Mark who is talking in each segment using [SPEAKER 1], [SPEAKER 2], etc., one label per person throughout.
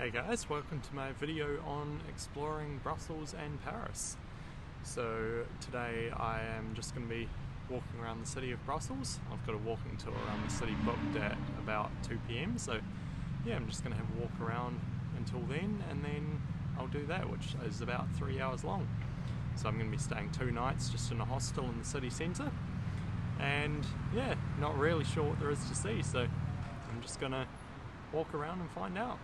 [SPEAKER 1] Hey guys, welcome to my video on exploring Brussels and Paris. So today I am just going to be walking around the city of Brussels. I've got a walking tour around the city booked at about 2 PM, so yeah, I'm just going to have a walk around until then, and then I'll do that, which is about 3 hours long. So I'm going to be staying 2 nights just in a hostel in the city centre, and yeah, not really sure what there is to see, so I'm just going to walk around and find out.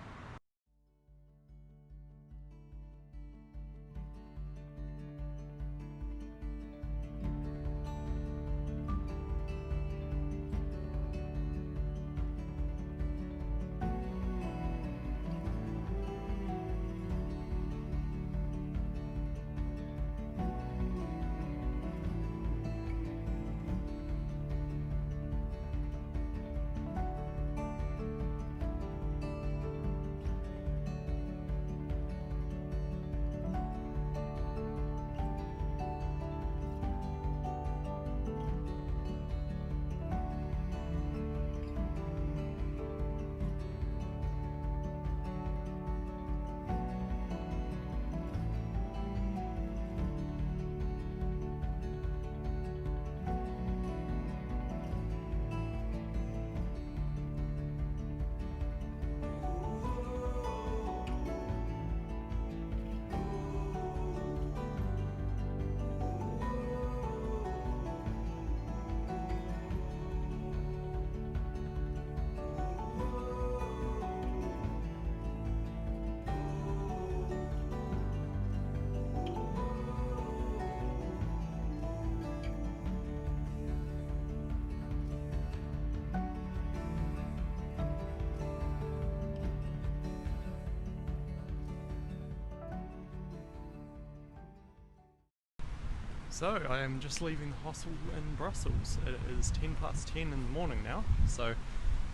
[SPEAKER 1] So I am just leaving the hostel in Brussels. It is 10:10 in the morning now, so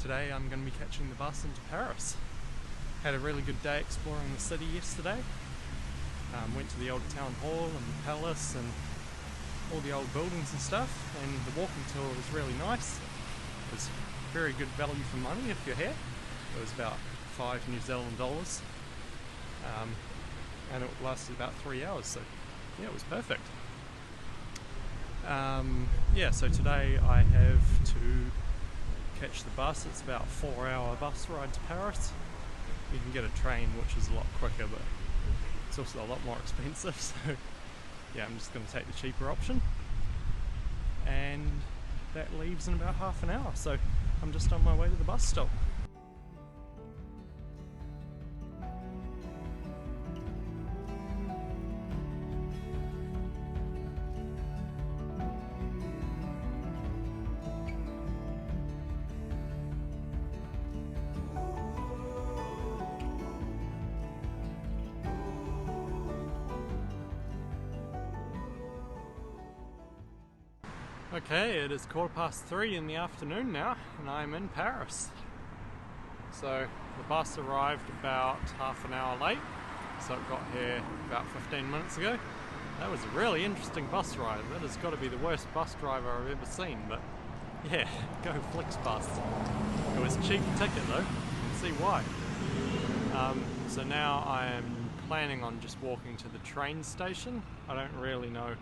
[SPEAKER 1] today I'm going to be catching the bus into Paris. Had a really good day exploring the city yesterday. Went to the old town hall and the palace and all the old buildings and stuff, and the walking tour was really nice. It was very good value for money if you're here. It was about $5 New Zealand dollars, and it lasted about 3 hours, so yeah, it was perfect. Yeah, so today I have to catch the bus. It's about a 4-hour bus ride to Paris. You can get a train, which is a lot quicker, but it's also a lot more expensive, so yeah, I'm just going to take the cheaper option, and that leaves in about half an hour, so I'm just on my way to the bus stop. Okay, it is 3:15 in the afternoon now, and I'm in Paris. So the bus arrived about half an hour late, so it got here about 15 minutes ago. That was a really interesting bus ride. That has got to be the worst bus driver I've ever seen, but yeah, go FlixBus. It was a cheap ticket though, you can see why. So now I am planning on just walking to the train station. I don't really know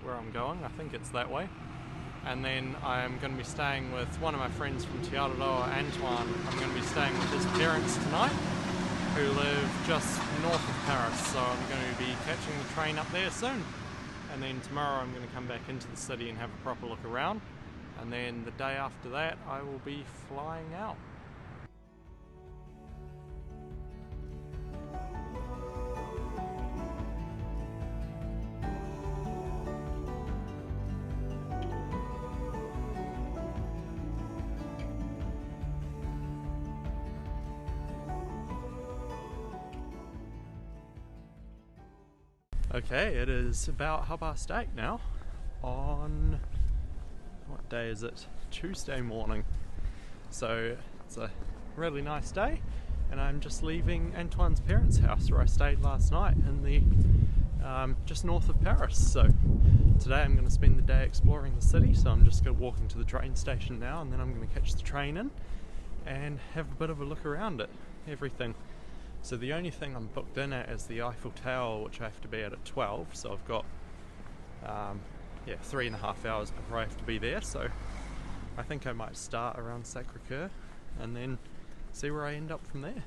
[SPEAKER 1] where I'm going, I think it's that way. And then I'm going to be staying with one of my friends from Aotearoa, Antoine. I'm going to be staying with his parents tonight, who live just north of Paris, so I'm going to be catching the train up there soon. And then tomorrow I'm going to come back into the city and have a proper look around. And then the day after that I will be flying out. Okay, it is about 8:30 now on, what day is it? Tuesday morning. So it's a really nice day, and I'm just leaving Antoine's parents' house where I stayed last night in the just north of Paris. So today I'm going to spend the day exploring the city, so I'm just going to walk into the train station now, and then I'm going to catch the train in and have a bit of a look around at everything. So the only thing I'm booked in at is the Eiffel Tower, which I have to be at 12, so I've got 3.5 hours before I have to be there, so I think I might start around Sacré-Cœur and then see where I end up from there.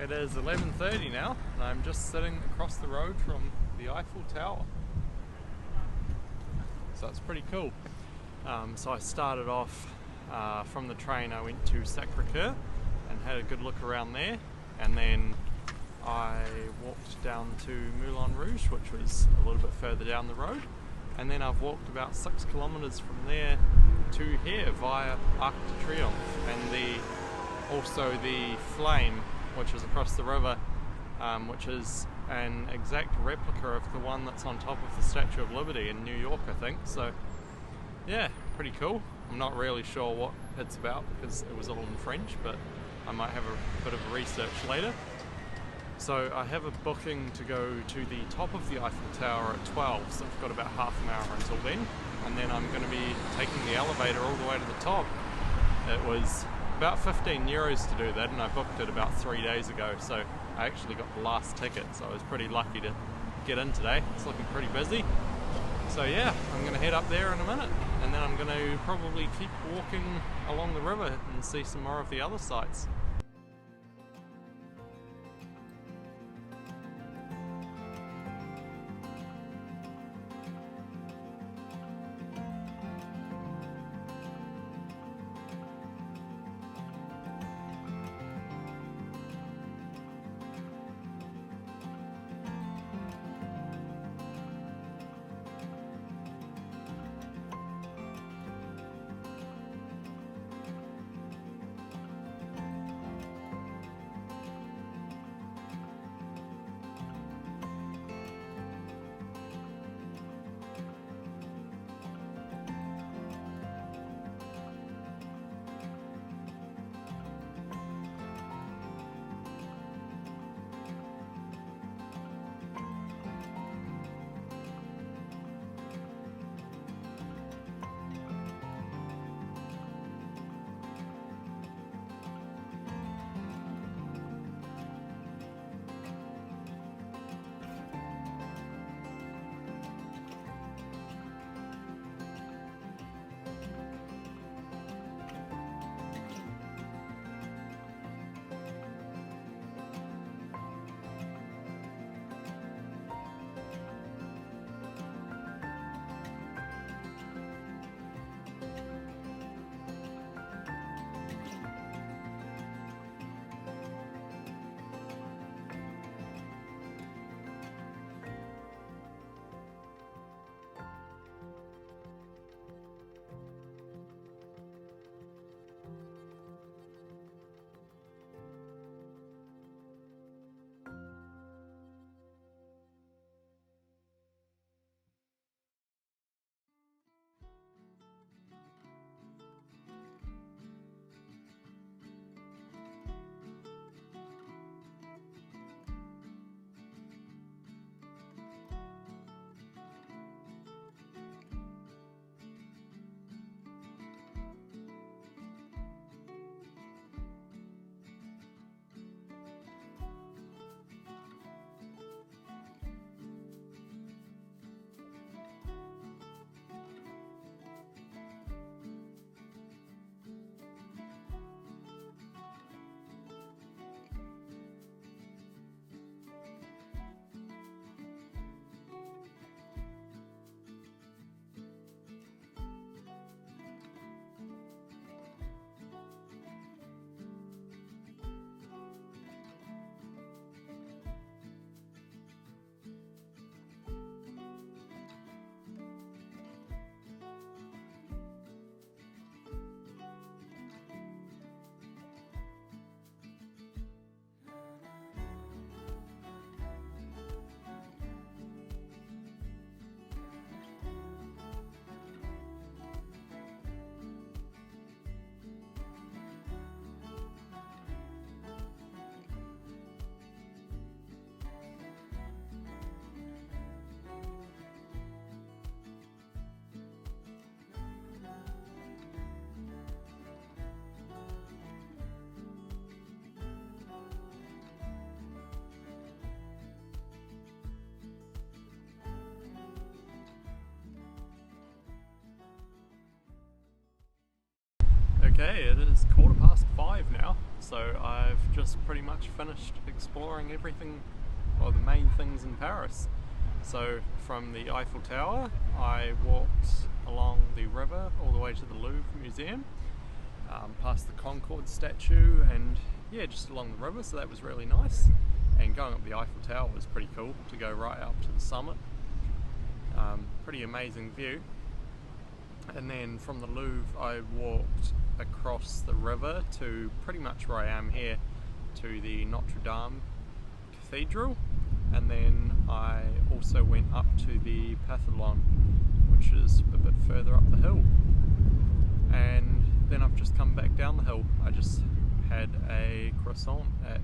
[SPEAKER 1] It is 11:30 now, and I'm just sitting across the road from the Eiffel Tower. So it's pretty cool. So I started off from the train. I went to Sacré-Cœur and had a good look around there, and then I walked down to Moulin Rouge, which was a little bit further down the road, and then I've walked about 6 kilometers from there to here via Arc de Triomphe, and also the Flame, which is across the river, which is an exact replica of the one that's on top of the Statue of Liberty in New York, I think. So yeah, pretty cool. I'm not really sure what it's about because it was all in French, but I might have a bit of a research later. So I have a booking to go to the top of the Eiffel Tower at 12, so I've got about half an hour until then, and then I'm going to be taking the elevator all the way to the top. It was about 15 euros to do that, and I booked it about 3 days ago, so I actually got the last ticket, so I was pretty lucky to get in today. It's looking pretty busy. So yeah, I'm going to head up there in a minute, and then I'm going to probably keep walking along the river and see some more of the other sites. Okay, it is 5:15 now, so I've just pretty much finished exploring everything, or the main things in Paris. So from the Eiffel Tower, I walked along the river all the way to the Louvre Museum, past the Concorde statue, and yeah, just along the river, so that was really nice. And going up the Eiffel Tower was pretty cool, to go right up to the summit. Pretty amazing view. And then from the Louvre I walked across the river to pretty much where I am here, to the Notre Dame Cathedral, and then I also went up to the Pathelon, which is a bit further up the hill. And then I've just come back down the hill. I just had a croissant at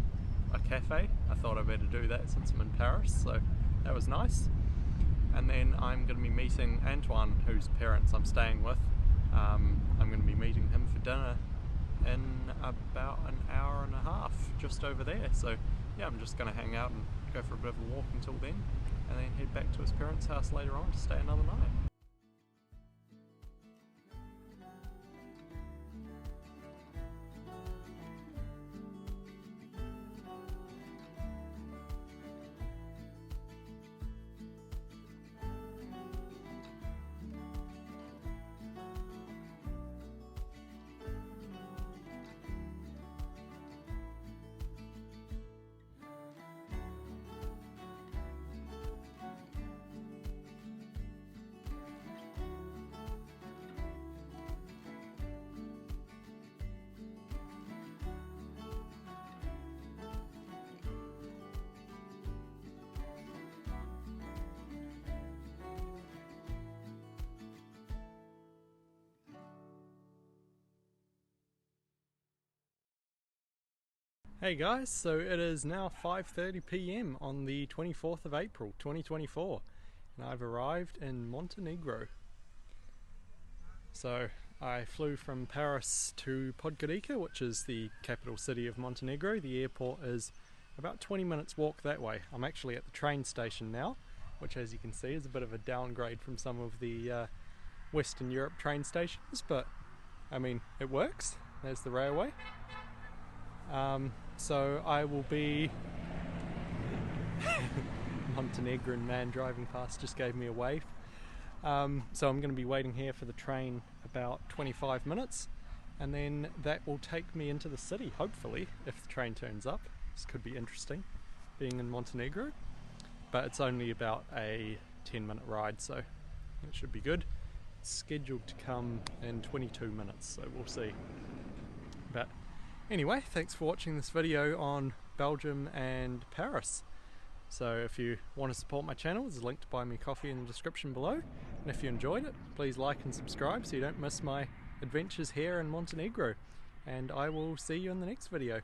[SPEAKER 1] a cafe. I thought I'd better do that since I'm in Paris, so that was nice. And then I'm going to be meeting Antoine, whose parents I'm staying with. I'm going to be meeting him for dinner in about an hour and a half, just over there. So yeah, I'm just going to hang out and go for a bit of a walk until then, and then head back to his parents' house later on to stay another night. Hey guys, so it is now 5:30 PM on the 24th of April 2024, and I've arrived in Montenegro. So I flew from Paris to Podgorica, which is the capital city of Montenegro. The airport is about 20 minutes walk that way. I'm actually at the train station now, which, as you can see, is a bit of a downgrade from some of the Western Europe train stations, but I mean, it works. There's the railway. So I will be Montenegrin man driving past just gave me a wave. So I'm going to be waiting here for the train about 25 minutes, and then that will take me into the city, hopefully, if the train turns up. This could be interesting, being in Montenegro, but it's only about a 10-minute ride, so it should be good. It's scheduled to come in 22 minutes, so we'll see. But anyway, thanks for watching this video on Belgium and Paris. So if you want to support my channel, there's a link to buy me coffee in the description below. And if you enjoyed it, please like and subscribe so you don't miss my adventures here in Montenegro. And I will see you in the next video.